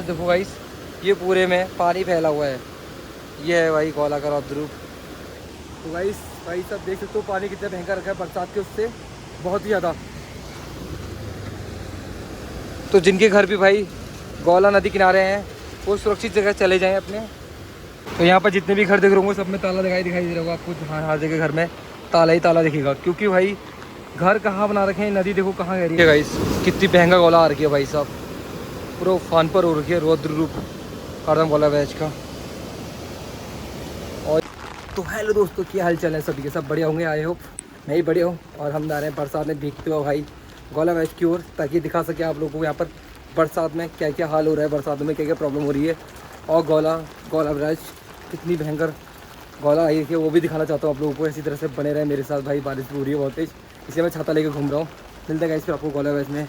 देखो गाइस, ये पूरे में पानी फैला हुआ है। ये है भाई गौला का रौद्र रूप। तो गाइस भाई सब देख सकते हो पानी कितना भयंकर रखा है बरसात के, उससे बहुत ही ज़्यादा। तो जिनके घर भी भाई गौला नदी किनारे हैं वो सुरक्षित जगह चले जाएं अपने। तो यहाँ पर जितने भी घर देख रहे होंगे सब में ताला दिखाई दे रहा होगा आपको। हर जगह घर में ताला ही ताला दिखेगा, क्योंकि भाई घर कहाँ बना रखे हैं, नदी देखो कहाँ गहरी है गाइस। कितनी महंगा गौला आ रखी है भाई साहब, पूरा उफान पर हो रखी है रौद्र रूप कारदम गौला बैच का। और तो हेलो दोस्तों, क्या हाल चाल है सभी के, सब बढ़िया होंगे। आई होप मैं ही बढ़िया हूँ। और हम जा रहे हैं बरसात में भीगते हुए भाई गौला बैच की ओर, ताकि दिखा सके आप लोगों को यहाँ पर बरसात में क्या क्या हाल हो रहा है, बरसात में क्या क्या प्रॉब्लम हो रही है। और गौला बैच कितनी भयंकर गौला आई है वो भी दिखाना चाहता हूँ आप लोगों को। इसी तरह से बने रहे मेरे साथ भाई। बारिश भी हो रही है बहुत तेज, इसलिए मैं छाता लेकर घूम रहा हूँ। मिलते हैं गाइस फिर आपको गौला बैच में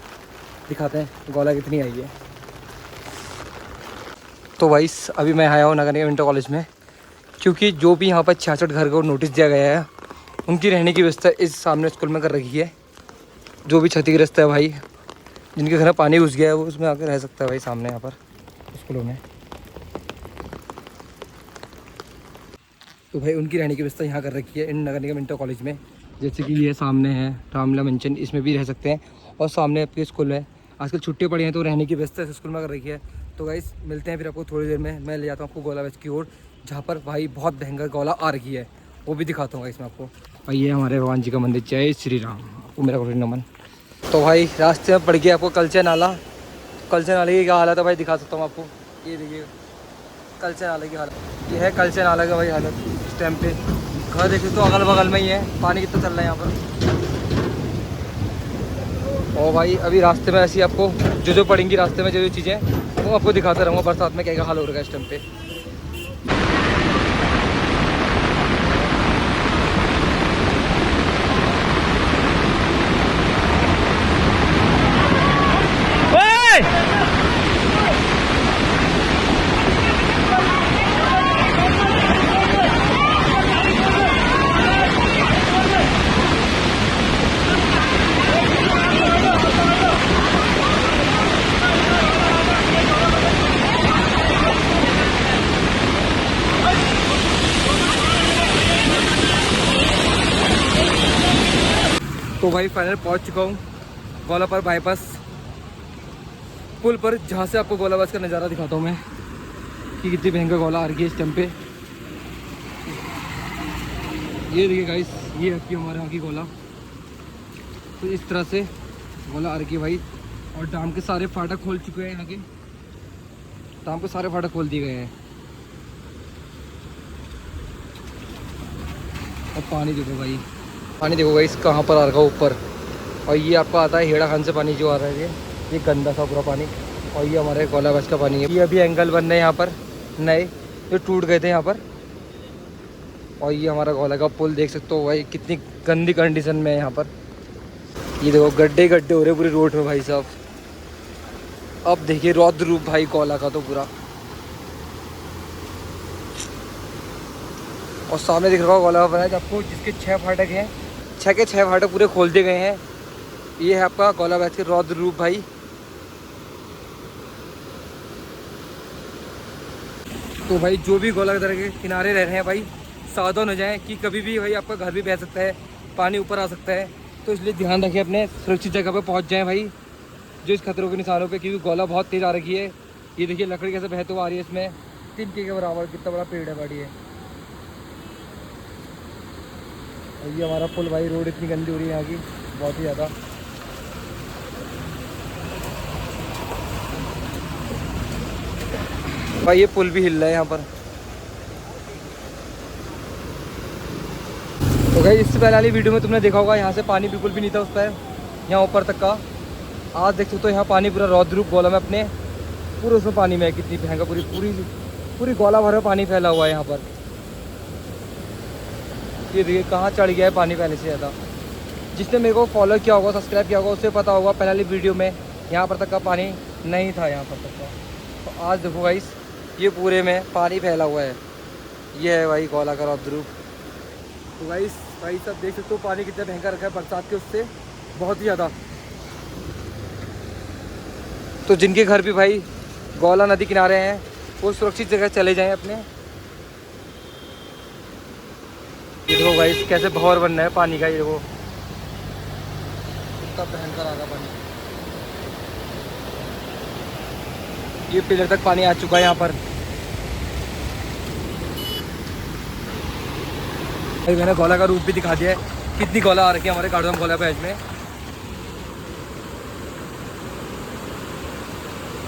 दिखाते हैं गौला कितनी आई है। तो भाई अभी मैं आया हूँ नगर निगम इंटर कॉलेज में, क्योंकि जो भी यहाँ पर 66 घर को नोटिस दिया गया है उनकी रहने की व्यवस्था इस सामने स्कूल में कर रखी है। जो भी क्षतिग्रस्त है भाई, जिनके घर में पानी घुस गया है, वो उसमें आकर रह सकता है भाई सामने यहाँ पर स्कूलों में। तो भाई उनकी रहने की व्यवस्था यहाँ कर रखी है इन नगर निगम इंटर कॉलेज में। जैसे कि ये सामने है रामला मंचन, इसमें भी रह सकते हैं। और सामने आपके स्कूल में आजकल छुट्टियाँ पड़ी हैं तो रहने की व्यवस्था इस स्कूल में कर रखी है। तो गाइस मिलते हैं फिर आपको थोड़ी देर में। मैं ले जाता हूँ आपको गौला बैच की ओर, जहाँ पर भाई बहुत भयंकर गौला आ रखी है, वो भी दिखाता हूँ इसमें आपको। भाई ये हमारे भगवान जी का मंदिर, जय श्री राम, आपको मेरा कोटि नमन। तो भाई रास्ते में पड़ गया आपको कलचे नाला। कलचे नाले की क्या हालत है भाई, दिखा सकता हूँ आपको। ये देखिए कलचे नाले की हालत, ये है कलचे नाले का भाई हालत इस टाइम पे। घर देख सकते हो अगल बगल में ही है, पानी कितना चल रहा है यहाँ पर। और भाई अभी रास्ते में ऐसी आपको जो पड़ेंगी रास्ते में, जो चीज़ें वो आपको दिखाता रहूँगा बरसात में क्या क्या हाल हो रहा है इस टाइम पे। तो भाई फाइनल पहुंच चुका हूँ गौला पर बाईपास पुल पर, जहाँ से आपको गौला बस का नज़ारा दिखाता हूँ मैं कि कितनी भयंकर गौला आ रही है इस टाइम पे। ये देखिए गाइस, ये है कि हमारे यहाँ की गौला। तो इस तरह से गौला आ रही है भाई। और डैम के सारे फाटक खोल चुके हैं यहाँ के, डैम के सारे फाटक खोल दिए गए हैं। और पानी देखो भाई, पानी देखो गाइस कहाँ पर आ रखा है ऊपर। और ये आपका आता है हेड़ा खान से पानी जो आ रहा है, ये गंदा सा पूरा पानी। और ये हमारे गौला बैच का पानी है। ये अभी एंगल बन रहे हैं यहाँ पर नए, जो टूट गए थे यहाँ पर। और ये हमारा गौला का पुल देख सकते हो भाई, कितनी गंदी कंडीशन में है यहाँ पर। ये देखो गड्ढे गड्ढे हो रहे पूरी रोड में भाई साहब। अब देखिए रौद्र रूप भाई गौला का तो पूरा। और सामने दिख रहा होगा गौला का आपको, जिसके 6 फाटक हैं, 6 के 6 फाटक पूरे खोल दिए गए हैं। ये है आपका गौला बैच के रौद्र रूप भाई। तो भाई जो भी गौला के किनारे रह रहे हैं भाई, सावधान हो जाएं कि कभी भी भाई आपका घर भी बह सकता है, पानी ऊपर आ सकता है। तो इसलिए ध्यान रखें, अपने सुरक्षित जगह पर पहुंच जाएं भाई, जो इस खतरों के निशानों पे, क्योंकि गौला बहुत तेज़ आ रखी है। ये देखिए लकड़ी कैसे बहते हुए आ रही है, इसमें 3 के बराबर कितना बड़ा पेड़ है बड़ी है। और ये हमारा पुल भाई, रोड इतनी गंदी हो रही है यहाँ की, बहुत ही ज़्यादा। भाई ये पुल भी हिल रहा है यहाँ पर। तो भाई इससे पहले वाली वीडियो में तुमने देखा होगा यहाँ से पानी बिल्कुल भी नहीं था उस पर, यहाँ ऊपर तक का। आज देख सकते हो यहाँ पानी पूरा रौद्र रूप गौला में अपने पूरे उसमें पानी में है। कितनी भयंकर पूरी पूरी पूरी गौला भर में पानी फैला हुआ है यहाँ पर। ये देखिए कहाँ चढ़ गया है पानी पहले से ज़्यादा। जिसने मेरे को फॉलो किया होगा, सब्सक्राइब किया होगा, उससे पता होगा पहले वाली वीडियो में यहाँ पर तक का पानी नहीं था यहाँ पर तक का। तो आज देखो गाइस, ये पूरे में पानी फैला हुआ है। ये है भाई गौला का रौद्र रूप। तो गाइस भाई सब देख सकते हो पानी कितना भयंकर रखा है बरसात के, उससे बहुत ही ज़्यादा। तो जिनके घर भी भाई गौला नदी किनारे हैं, वो सुरक्षित जगह चले जाएं अपने। ये देखो भाई कैसे बहर बन रहा है पानी का, ये देखो कितना भयंकर आ रहा पानी। ये पिलर तक पानी आ चुका है यहाँ पर। भाई मैंने गौला का रूप भी दिखा दिया है, कितनी गौला आ रखी है हमारे कार्डम गौला पैच में।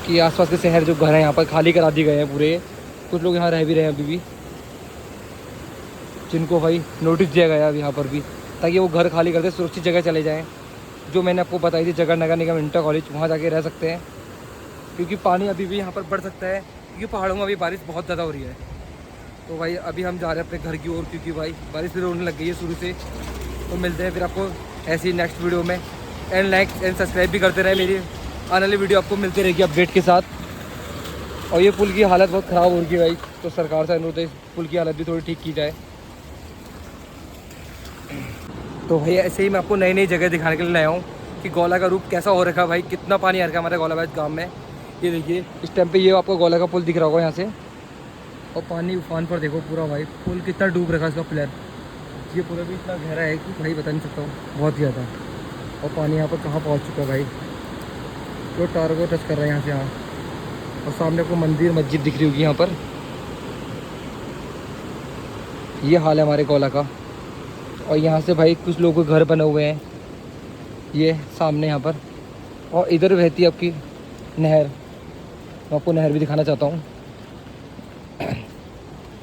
कि आसपास के शहर जो घर हैं यहाँ पर खाली करा दिए गए हैं पूरे। कुछ लोग यहाँ रह भी रहे हैं अभी भी, जिनको भाई नोटिस दिया गया है यहाँ पर भी, ताकि वो घर खाली करके सुरक्षित जगह चले जाएं। जो मैंने आपको बताई थी जगह नगर निगम इंटर कॉलेज, वहाँ जाके रह सकते हैं, क्योंकि पानी अभी भी यहाँ पर बढ़ सकता है, क्योंकि पहाड़ों में अभी बारिश बहुत ज़्यादा हो रही है। तो भाई अभी हम जा रहे हैं अपने घर की ओर, क्योंकि भाई बारिश फिर होने लग गई है शुरू से। तो मिलते हैं फिर आपको ऐसी नेक्स्ट वीडियो में। एंड लाइक एंड सब्सक्राइब भी करते रहे, मेरी आने वाली वीडियो आपको मिलती रहेगी अपडेट के साथ। और ये पुल की हालत बहुत ख़राब हो रही है भाई, तो सरकार से अनुरोध है इस पुल की हालत भी थोड़ी ठीक की जाए। तो भाई ऐसे ही मैं आपको नई नई जगह दिखाने के लिए लाया हूँ कि गौला का रूप कैसा हो रखा है भाई, कितना पानी आ रखा है हमारे गौलाबाद गाँव में। ये देखिए इस टाइम पे ये आपको गौला का पुल दिख रहा होगा यहाँ से, और पानी उफान पर देखो पूरा भाई, पुल कितना डूब रखा है इसका पिलर। ये पूरा भी इतना गहरा है कि भाई बता नहीं सकता हूँ, बहुत ही ज़्यादा। और पानी यहाँ पर कहाँ पहुँच चुका है भाई, जो टावर को टच कर रहा है यहाँ से यहाँ। और सामने आपको मंदिर मस्जिद दिख रही होगी यहाँ पर। ये हाल है हमारे गौला का। और यहाँ से भाई कुछ लोगों के घर बने हुए हैं, ये सामने यहाँ पर। और इधर बहती है आपकी नहर, मैं आपको नहर भी दिखाना चाहता हूँ।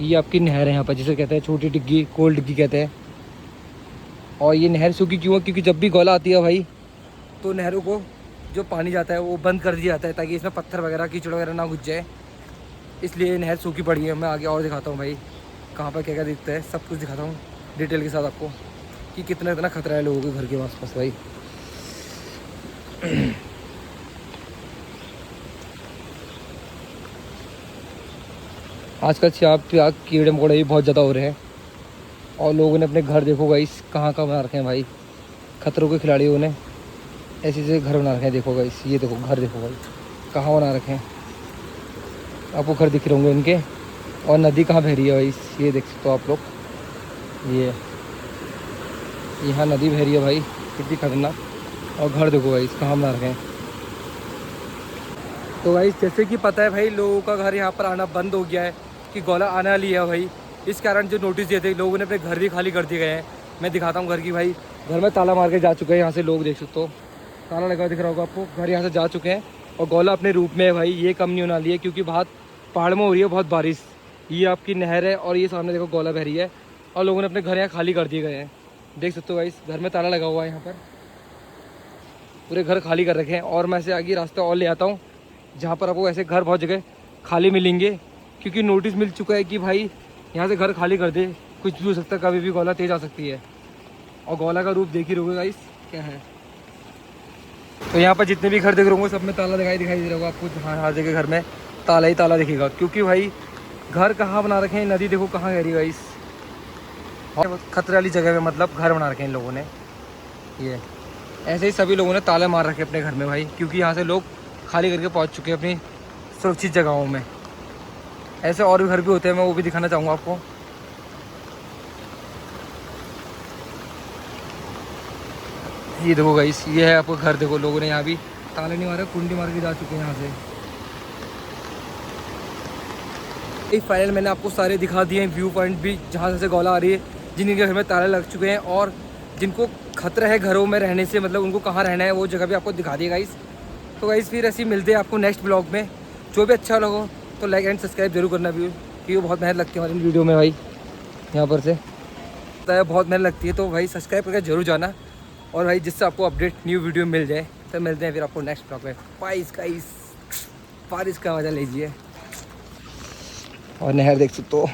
ये आपकी नहर है यहाँ पर, जिसे कहते हैं छोटी डिग्गी, कोल डिग्गी कहते हैं। और ये नहर सूखी क्यों है, क्योंकि जब भी गौला आती है भाई, तो नहरों को जो पानी जाता है वो बंद कर दिया जाता है, ताकि इसमें पत्थर वगैरह कीचड़ वगैरह ना घुस जाए। इसलिए ये नहर सूखी पड़ी है। मैं आगे और दिखाता हूँ भाई कहाँ पर क्या क्या दिखता है, सब कुछ दिखाता हूँ डिटेल के साथ आपको, कि कितना इतना खतरा है लोगों के घर के आसपास भाई। आजकल सांप कीड़े मकोड़े भी बहुत ज़्यादा हो रहे हैं, और लोगों ने अपने घर देखो गाइस कहाँ कहाँ बना रखे हैं भाई। खतरों के खिलाड़ियों ने ऐसे ऐसे घर बना रखे हैं, देखो गाइस, ये देखो घर देखो भाई कहाँ बना रखे हैं। आपको घर दिख रहे होंगे इनके। और नदी कहाँ बह रही है भाई, ये देख सकते हो आप लोग, ये यहाँ नदी बह रही है भाई, कितनी खतरनाक। और घर देखो भाई कहाँ बना रखे हैं। तो भाई जैसे कि पता है भाई, लोगों का घर यहाँ पर आना बंद हो गया है, कि गौला आने वाली है भाई। इस कारण जो नोटिस दिए थे लोगों ने अपने घर भी खाली कर दिए गए हैं। मैं दिखाता हूँ घर की भाई, घर में ताला मार के जा चुके हैं यहाँ से लोग, देख सकते हो ताला लगा दिख रहा होगा आपको। घर यहाँ से जा चुके हैं, और गौला अपने रूप में है भाई, ये कम नहीं होने वाली है, क्योंकि बात पहाड़ में हो रही है बहुत बारिश। ये आपकी नहर है, और ये सामने देखो गौला बह रही है, और लोगों ने अपने घर यहाँ खाली कर दिए गए हैं। देख सकते हो भाई घर में ताला लगा हुआ है यहाँ पर, पूरे घर खाली कर रखे हैं। और मैं से आगे रास्ता और ले आता हूँ, जहाँ पर आपको ऐसे घर बहुत जगह खाली मिलेंगे, क्योंकि नोटिस मिल चुका है कि भाई यहाँ से घर खाली कर दे, कुछ भी हो सकता है, कभी भी गौला तेज आ सकती है। और गौला का रूप देख ही रहोगे गाइस क्या है। तो यहाँ पर जितने भी घर देख रहे होंगे सब में ताला दिखाई दे रहा होगा आपको। हाँ हर जगह घर में ताला ही ताला दिखेगा, क्योंकि भाई घर कहाँ बना रखे हैं, नदी देखो कहाँ गहरी गाइस। और खतरे वाली जगह में मतलब घर बना रखे हैं इन लोगों ने। ये ऐसे ही सभी लोगों ने ताले मार रखे अपने घर में भाई, क्योंकि यहाँ से लोग खाली करके पहुँच चुके हैं अपनी सुरक्षित जगहों में। ऐसे और भी घर भी होते हैं, मैं वो भी दिखाना चाहूँगा आपको। ये देखो गाइस, ये है आपको घर देखो, लोगों ने यहाँ भी ताले नहीं मारे, कुंडी मार के जा चुके हैं यहाँ से। एक फाइनल मैंने आपको सारे दिखा दिए हैं, व्यू पॉइंट भी जहाँ से गौला आ रही है, जिनके घर में ताले लग चुके हैं, और जिनको खतरा है घरों में रहने से, मतलब उनको कहाँ रहना है वो जगह भी आपको दिखा दिए गाइस। तो गाइस फिर ऐसे ही मिलते हैं आपको नेक्स्ट ब्लॉग में। जो भी अच्छा लगा तो लाइक एंड सब्सक्राइब जरूर करना भी, क्योंकि वो बहुत मेहनत लगती है हमारी वीडियो में भाई। यहाँ पर से पता है बहुत मेहनत लगती है, तो भाई सब्सक्राइब करके जरूर जाना, और भाई जिससे आपको अपडेट न्यू वीडियो मिल जाए। तो मिलते हैं फिर आपको नेक्स्ट ब्लॉग में। बारिश का मजा लीजिए, और नहर देख सकते हो।